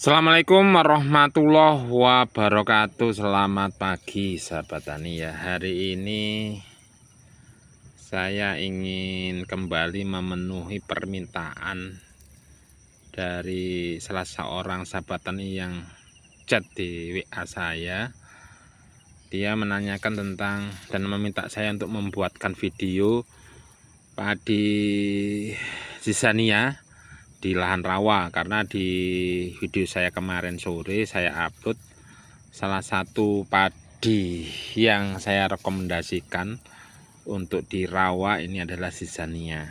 Assalamualaikum warahmatullahi wabarakatuh. Selamat pagi sahabat tani ya. Hari ini saya ingin kembali memenuhi permintaan dari salah seorang sahabat tani yang chat di WA saya. Dia menanyakan tentang dan meminta saya untuk membuatkan video padi Zizania di lahan rawa, karena di video saya kemarin sore saya upload salah satu padi yang saya rekomendasikan untuk di rawa ini adalah Zizania.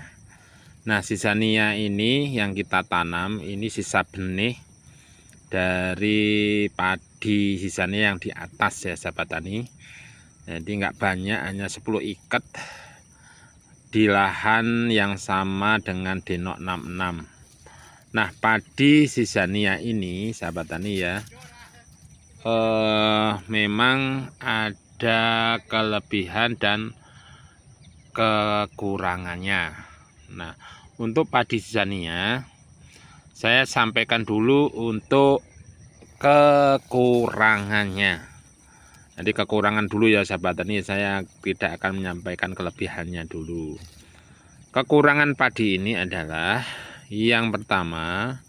Nah, Zizania ini yang kita tanam ini sisa benih dari padi Zizania yang di atas ya sahabat tani. Jadi nggak banyak, hanya 10 ikat di lahan yang sama dengan Denok 66. Nah, padi Zizania ini sahabat tani ya, memang ada kelebihan dan kekurangannya. Nah, untuk padi Zizania saya sampaikan dulu untuk kekurangannya. Jadi kekurangan dulu ya sahabat tani, saya tidak akan menyampaikan kelebihannya dulu. Kekurangan padi ini adalah yang pertama,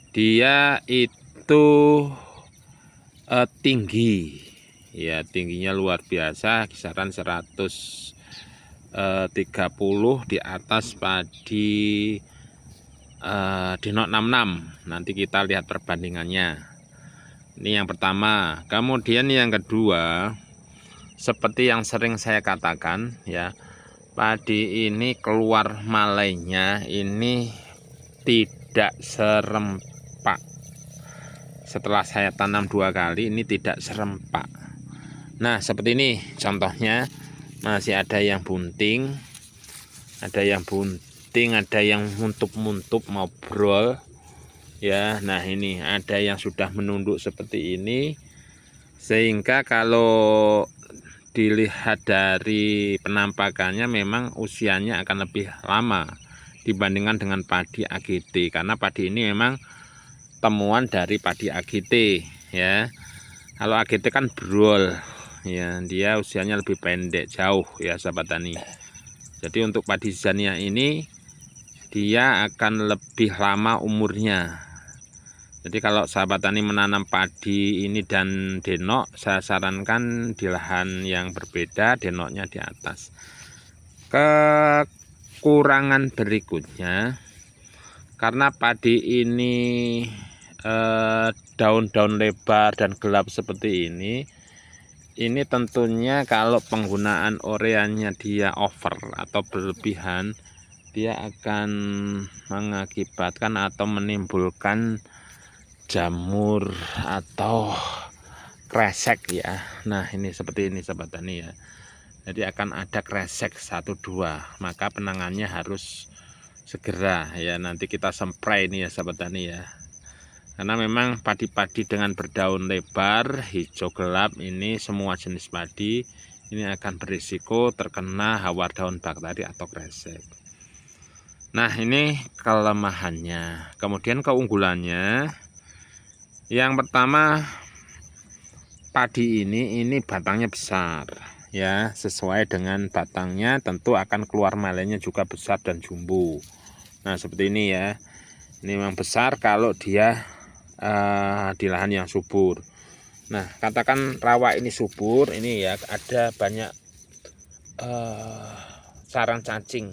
dia itu tinggi ya, tingginya luar biasa, kisaran 130 di atas padi Denok 66. Nanti kita lihat perbandingannya. Ini yang pertama. Kemudian yang kedua, seperti yang sering saya katakan ya, padi ini keluar malainya ini tidak serempak. Setelah saya tanam 2 kali ini tidak serempak. Nah, seperti ini contohnya, masih ada yang bunting, ada yang muntup-muntup mau brol ya. Nah, ini ada yang sudah menunduk seperti ini, sehingga kalau dilihat dari penampakannya memang usianya akan lebih lama dibandingkan dengan padi AGT, karena padi ini memang temuan dari padi AGT ya. Kalau AGT kan brol ya, dia usianya lebih pendek jauh ya sahabat tani. Jadi untuk padi Zizania ini dia akan lebih lama umurnya. Jadi kalau sahabat tani menanam padi ini dan denok, saya sarankan di lahan yang berbeda, denoknya di atas. Kekurangan berikutnya, karena padi ini daun-daun lebar dan gelap seperti ini tentunya kalau penggunaan ureanya dia over atau berlebihan, dia akan mengakibatkan atau menimbulkan jamur atau kresek ya. Nah, ini seperti ini sahabat tani ya. Jadi akan ada kresek 1-2, maka penangannya harus segera ya. Nanti kita spray ini ya sahabat tani ya, karena memang padi-padi dengan berdaun lebar hijau gelap ini, semua jenis padi ini akan berisiko terkena hawar daun bakteri atau kresek. Nah, ini kelemahannya. Kemudian keunggulannya, yang pertama, padi ini batangnya besar ya, sesuai dengan batangnya tentu akan keluar malainya juga besar dan jumbo. Nah, seperti ini ya, ini memang besar kalau dia di lahan yang subur. Nah, katakan rawa ini subur, ini ya ada banyak sarang cacing.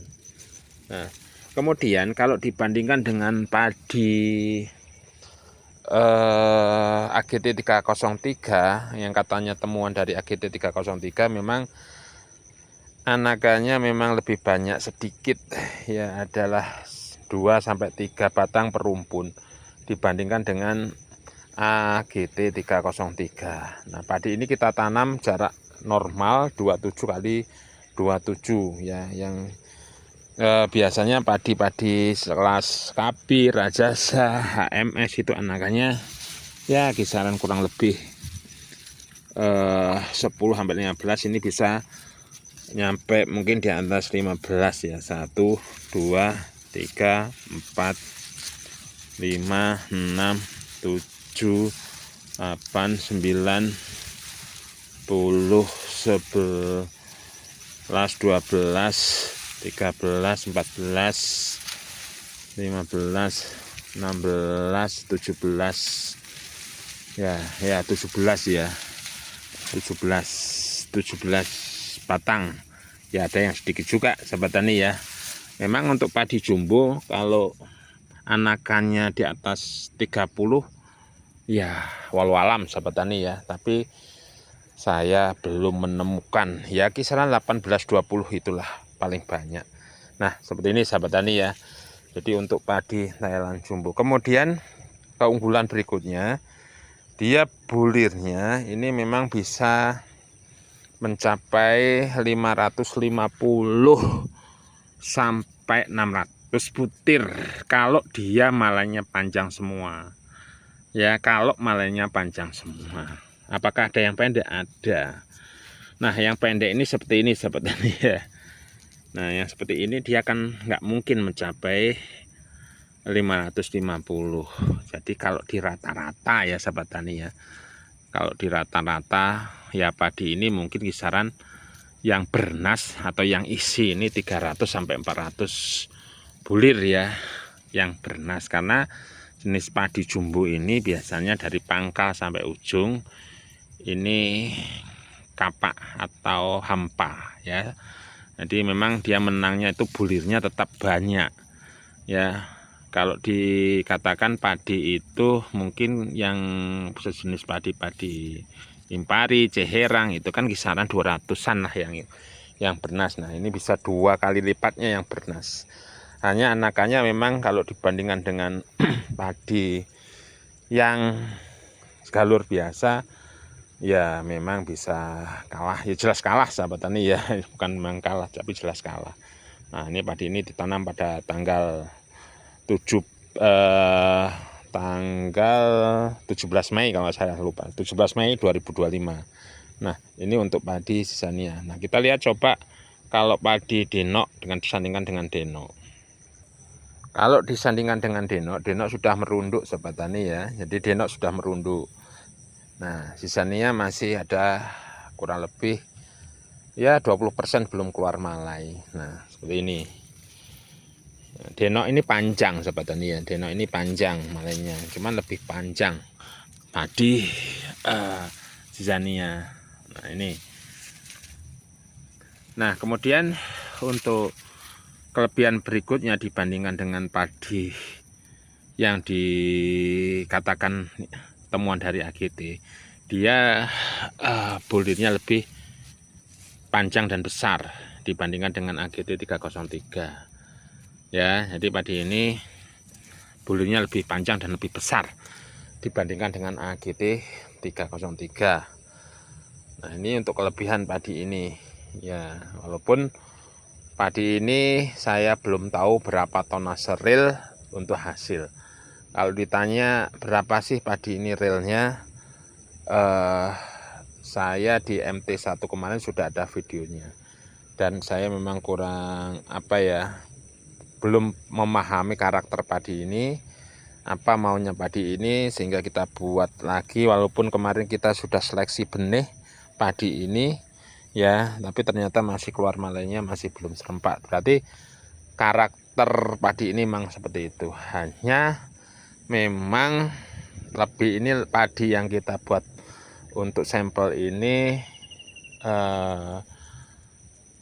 Nah, kemudian kalau dibandingkan dengan padi AGT 303 yang katanya temuan dari AGT 303, memang anakannya memang lebih banyak sedikit ya, adalah 2-3 batang per rumpun dibandingkan dengan AGT 303. Nah, padi ini kita tanam jarak normal 27 kali 27 ya, yang biasanya padi-padi kelas KB, Rajasa, HMS itu anakannya ya kisaran kurang lebih 10-15, ini bisa nyampe mungkin di atas 15 ya. 1, 2, 3, 4, 5, 6, 7, 7, 8, 9, 10, 11, 12, 13, 14, 15, 16, 17, ya 17 ya, 17 batang ya, ada yang sedikit juga sahabat tani ya. Memang untuk padi jumbo kalau anakannya di atas 30 ya walau alam sahabat tani ya, tapi saya belum menemukan, ya kisaran 18-20 itulah paling banyak. Nah seperti ini sahabat tani ya, jadi untuk padi Thailand jumbo. Kemudian keunggulan berikutnya, dia bulirnya ini memang bisa mencapai 550 sampai 600 butir kalau dia malainya panjang semua. Ya kalau malainya panjang semua. Apakah ada yang pendek? Ada. Nah yang pendek ini seperti ini sahabat tani ya. Nah yang seperti ini dia kan nggak mungkin mencapai 550. Jadi kalau di rata-rata ya sahabat tani ya, kalau di rata-rata ya padi ini mungkin kisaran yang bernas atau yang isi ini 300 sampai 400 bulir ya yang bernas, karena jenis padi jumbo ini biasanya dari pangkal sampai ujung ini kapak atau hampa ya. Jadi memang dia menangnya itu bulirnya tetap banyak ya. Kalau dikatakan padi itu mungkin yang sejenis padi-padi Impari, Ceherang itu kan kisaran 200-an lah yang bernas. Nah ini bisa 2 kali lipatnya yang bernas. Hanya anakannya memang kalau dibandingkan dengan padi yang galur biasa ya memang bisa kalah, ya jelas kalah sahabat tani ya, bukan memang kalah tapi jelas kalah. Nah ini padi ini ditanam pada tanggal 17 Mei kalau saya lupa, 17 Mei 2025. Nah ini untuk padi sisania. Nah kita lihat coba kalau padi denok dengan disandingkan dengan denok. Kalau disandingkan dengan denok, denok sudah merunduk sahabat tani ya, jadi denok sudah merunduk. Nah sisania masih ada kurang lebih ya 20% belum keluar malai. Nah seperti ini. Denok ini panjang sahabat tani ya, denok ini panjang malainya, cuman lebih panjang padi zizania. Nah ini. Nah kemudian untuk kelebihan berikutnya dibandingkan dengan padi yang dikatakan temuan dari AGT, dia bulirnya lebih panjang dan besar dibandingkan dengan AGT 303. Ya, jadi padi ini bulirnya lebih panjang dan lebih besar dibandingkan dengan AGT 303. Nah, ini untuk kelebihan padi ini. Ya, walaupun padi ini saya belum tahu berapa tonase real untuk hasil. Kalau ditanya berapa sih padi ini realnya, saya di MT1 kemarin sudah ada videonya. Dan saya memang kurang belum memahami karakter padi ini, apa maunya padi ini, sehingga kita buat lagi. Walaupun kemarin kita sudah seleksi benih padi ini ya, tapi ternyata masih keluar malainya masih belum serempak. Berarti karakter padi ini memang seperti itu. Hanya memang lebih ini padi yang kita buat untuk sampel ini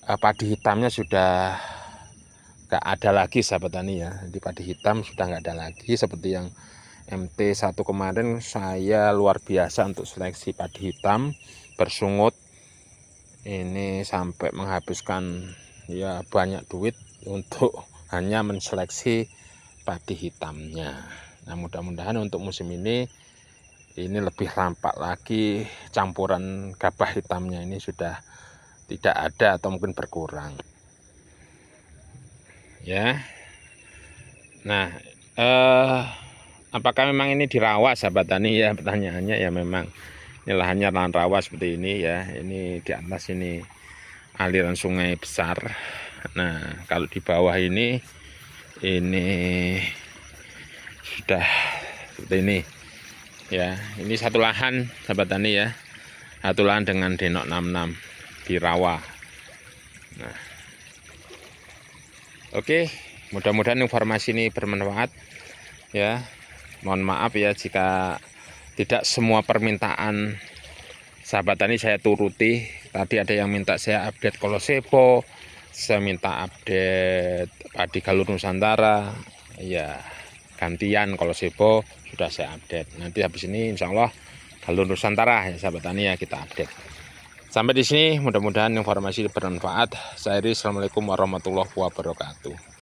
padi hitamnya sudah gak ada lagi sahabat tani ya. Di padi hitam sudah nggak ada lagi seperti yang MT1 kemarin. Saya luar biasa untuk seleksi padi hitam bersungut ini, sampai menghabiskan ya banyak duit untuk hanya menseleksi padi hitamnya. Nah mudah-mudahan untuk musim ini lebih rampak lagi, campuran gabah hitamnya ini sudah tidak ada atau mungkin berkurang ya. Nah apakah memang ini dirawat sahabat tani ya, pertanyaannya ya. Memang ini lahannya lahan rawa seperti ini ya. Ini di atas ini aliran sungai besar. Nah kalau di bawah ini sudah seperti ini Ya, ini satu lahan sahabat tani ya. Satu lahan dengan denok 66 di rawa. Nah, oke, mudah-mudahan informasi ini bermanfaat ya. Mohon maaf ya jika tidak semua permintaan sahabat tani saya turuti. Tadi ada yang minta saya update kolosebo, saya minta update padi galur Nusantara. Ya, gantian kolosebo sudah saya update. Nanti habis ini insya Allah galur Nusantara ya sahabat tani ya kita update. Sampai di sini mudah-mudahan informasi bermanfaat. Saya Iri, assalamualaikum warahmatullahi wabarakatuh.